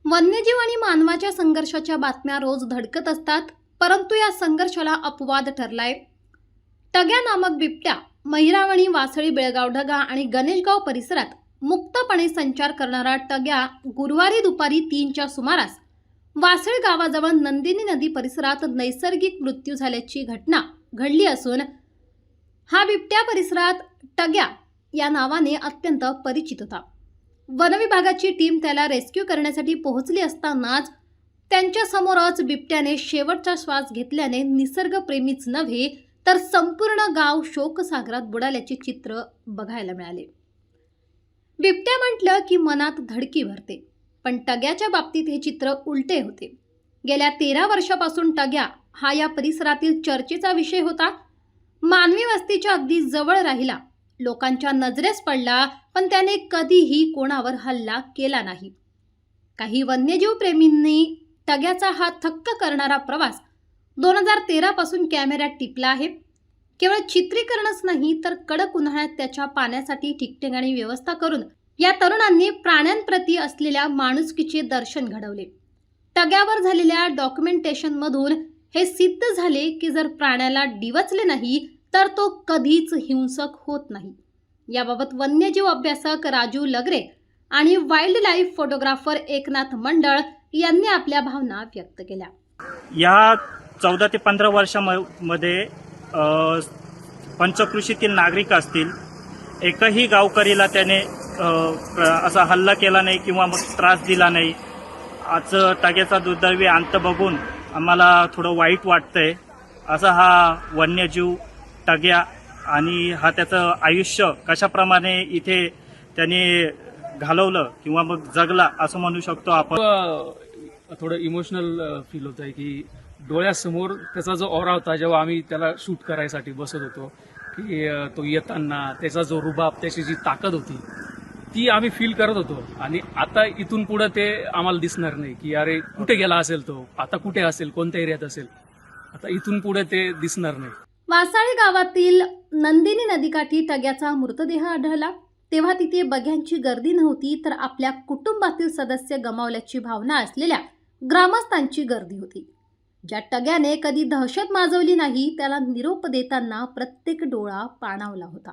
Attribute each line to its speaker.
Speaker 1: वन्यजीव आणि मानवाच्या संघर्षाच्या बातम्या रोज धडकत असतात, परंतु या संघर्षाला अपवाद ठरलाय। टग्या नामक बिबट्या महिरावणी, वासळी, बेळगाव ढगा आणि गणेशगाव परिसरात मुक्तपणे संचार करणारा टग्या गुरुवारी दुपारी 3च्या सुमारास वासळी गावाजवळ नंदिनी नदी परिसरात नैसर्गिक मृत्यू झाल्याची घटना घडली असून हा बिबट्या परिसरात टग्या या नावाने अत्यंत परिचित होता। वनविभागाची टीम त्याला रेस्क्यू करण्यासाठी पोहोचली असतानाच त्यांच्या समोरच बिबट्याने शेवटचा श्वास घेतल्याने निसर्गप्रेमीच नव्हे तर संपूर्ण गाव शोकसागरात बुडाल्याचे चित्र बघायला मिळाले। बिबट्या म्हटलं की मनात धडकी भरते, पण टग्याच्या बाबतीत हे चित्र उलटे होते। गेल्या 13 वर्षापासून टग्या हा या परिसरातील चर्चेचा विषय होता। मानवी वस्तीच्या अगदी जवळ राहिला, लोकांच्या नजरेस पडला, पण त्याने कधीही कोणावर हल्ला केला नाही। काही वन्यजीव प्रेमींनी टग्याचा हा थक्क करणारा प्रवास 2013 पासून कॅमेऱ्यात टिपला आहे। केवळ चित्रीकरणच नाही तर कडक उन्हाळ्यात त्याच्या पाण्यासाठी ठिकठिकाणी व्यवस्था करून या तरुणांनी प्राण्यांप्रती असलेल्या माणुसकीचे दर्शन घडवले। टग्यावर झालेल्या डॉक्युमेंटेशनमधून हे सिद्ध झाले की जर प्राण्याला डिवचले नाही तर तो कधीच हिंसक होत नाही। याबाबत वन्यजीव अभ्यासक राजू लगरे आणि वाईल्ड लाईफ फोटोग्राफर एकनाथ मंडळ यांनी आपल्या भावना व्यक्त केल्या।
Speaker 2: या 14 ते 15 वर्षांमध्ये पंचकृषीतील नागरिक असतील, एकही गावकरीला त्याने असा हल्ला केला नाही किंवा मग त्रास दिला नाही। आज टग्याचा दुर्दैवी अंत बघून आम्हाला थोडं वाईट वाटतंय। असा हा वन्यजीव टग्या आणि हा त्याचं आयुष्य कशाप्रमाणे इथे त्याने घालवलं किंवा मग जगला असं म्हणू शकतो आपण।
Speaker 3: थोडं इमोशनल फील होत आहे की डोळ्यासमोर त्याचा जो ऑरा होता जेव्हा आम्ही त्याला शूट करायसाठी बसत होतो, की तो येताना त्याचा जो रुबाब, त्याची जी ताकद होती ती आम्ही फील करत होतो। आणि आता इथून पुढे ते आम्हाला दिसणार नाही की अरे कुठे गेला असेल, तो आता कुठे असेल, कोणत्या एरियात असेल, आता इथून पुढे ते दिसणार नाही।
Speaker 1: वासाळी गावातील नंदिनी नदीकाठी टग्याचा मृतदेह आढळला तेव्हा तिथे बघ्यांची गर्दी नव्हती, तर आपल्या कुटुंबातील सदस्य गमावल्याची भावना असलेल्या ग्रामस्थांची गर्दी होती। ज्या टग्याने कधी दहशत माजवली नाही त्याला निरोप देताना प्रत्येक डोळा पाणावला होता।